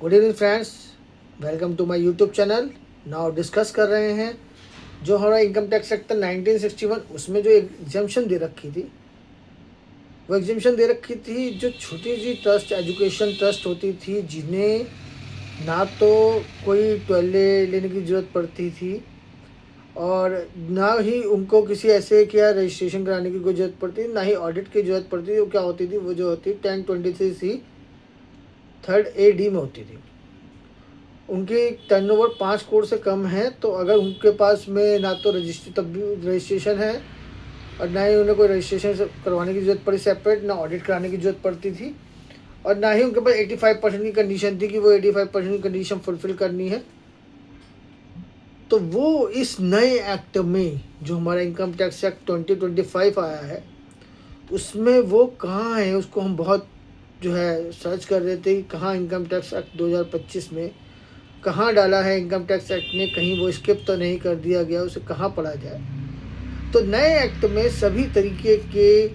Good evening friends, welcome to my YouTube channel. Now discuss कर रहे हैं जो हमारा इनकम टैक्स एक्ट 1961 उसमें जो एग्जम्पशन दे रखी थी, वो एग्जम्पशन दे रखी थी जो छोटी सी ट्रस्ट, एजुकेशन ट्रस्ट होती थी, जिन्हें ना तो कोई टॉयले लेने की ज़रूरत पड़ती थी और ना ही उनको किसी ऐसे क्या रजिस्ट्रेशन कराने की कोई ज़रूरत पड़ती, ना ही ऑडिट की ज़रूरत पड़ती थी। वो क्या होती थी, वो जो होती 1023C 3rd AD में होती थी। उनकी टर्नओवर 5 करोड़ से कम है, तो अगर उनके पास में ना तो रजिस्ट्रेशन है और ना ही उन्हें कोई रजिस्ट्रेशन करवाने की ज़रूरत पड़ी सेपरेट, ना ऑडिट कराने की ज़रूरत पड़ती थी, और ना ही उनके पास 85% की कंडीशन थी कि वो 85% की कंडीशन फुलफ़िल करनी है। तो वो इस नए एक्ट में जो हमारा इनकम टैक्स एक्ट 2025 आया है, उसमें वो कहाँ है, उसको हम बहुत जो है सर्च कर रहे थे कि कहाँ इनकम टैक्स एक्ट 2025 में कहाँ डाला है इनकम टैक्स एक्ट ने, कहीं वो स्किप तो नहीं कर दिया गया, उसे कहाँ पढ़ा जाए। तो नए एक्ट में सभी तरीके के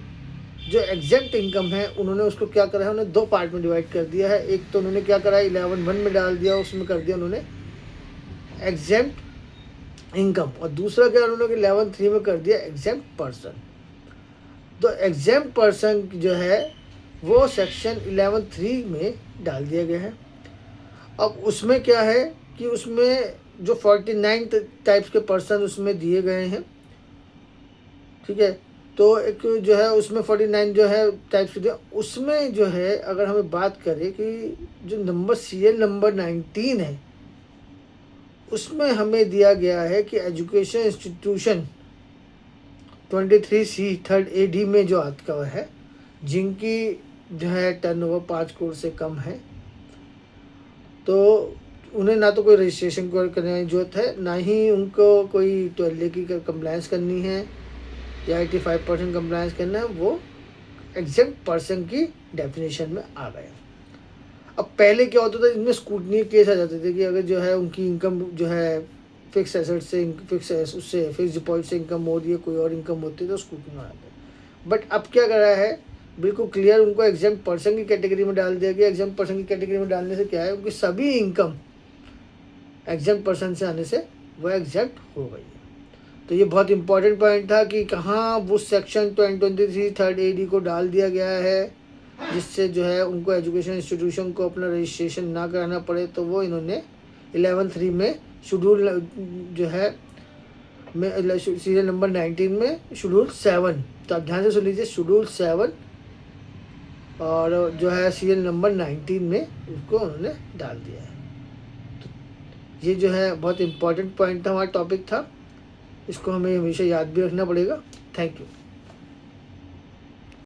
जो एग्जेम्प्ट इनकम है, उन्होंने उसको क्या करा है, उन्होंने 2 पार्ट में डिवाइड कर दिया है। एक तो उन्होंने क्या करा है, 11(1) में डाल दिया, उसमें कर दिया उन्होंने एग्जेम्प्ट इनकम, और दूसरा क्या उन्होंने 11(3) में कर दिया एग्जेम्प्ट पर्सन। तो एग्जेम्प्ट पर्सन जो है वो सेक्शन 11(3) में डाल दिया गया है। अब उसमें क्या है कि उसमें जो 49 टाइप्स के पर्सन उसमें दिए गए हैं, ठीक है। तो एक जो है उसमें 49 जो है टाइप्स के दिए, उसमें जो है अगर हमें बात करें कि जो नंबर सीरियल नंबर 19 है, उसमें हमें दिया गया है कि education institution 23C 3rd AD में जो आता है, जिनकी जो है टर्नओवर 5 करोड़ से कम है, तो उन्हें ना तो कोई रजिस्ट्रेशन करने की ज़रूरत है, ना ही उनको कोई टॉयले की कंप्लायंस करनी है या 85% कंप्लायंस करना है। वो एग्जेम्प्ट पर्सन की डेफिनेशन में आ गए। अब पहले क्या होता था, इनमें स्कूटनी केस आ जाते थे कि अगर जो है उनकी इनकम जो है फिक्स एसेट से, उससे फिक्स डिपॉजिट से इनकम हो रही है, कोई और इनकम होती है तो स्कूटनी में आते हैं। बट अब क्या करा है, बिल्कुल क्लियर उनको एग्जेम्प्ट पर्सन की कैटेगरी में डाल दिया गया। एग्जेम्प्ट पर्सन की कैटेगरी में डालने से क्या है, उनकी सभी इनकम एग्जेम्प्ट पर्सन से आने से वह एग्जेम्प्ट हो गई है। तो ये बहुत इंपॉर्टेंट पॉइंट था कि कहाँ वो सेक्शन 2023 3rd AD को डाल दिया गया है, जिससे जो है उनको एजुकेशन इंस्टीट्यूशन को अपना रजिस्ट्रेशन ना कराना पड़े। तो वो इन्होंने 11(3) में शेड्यूल जो है सीरियल नंबर 19 में शेड्यूल 7, तो आप ध्यान से सुन लीजिए, शेड्यूल 7 और जो है सीरियल नंबर 19 में उसको उन्होंने डाल दिया है। तो ये जो है बहुत इंपॉर्टेंट पॉइंट था, हमारा टॉपिक था, इसको हमें हमेशा याद भी रखना पड़ेगा। Thank you.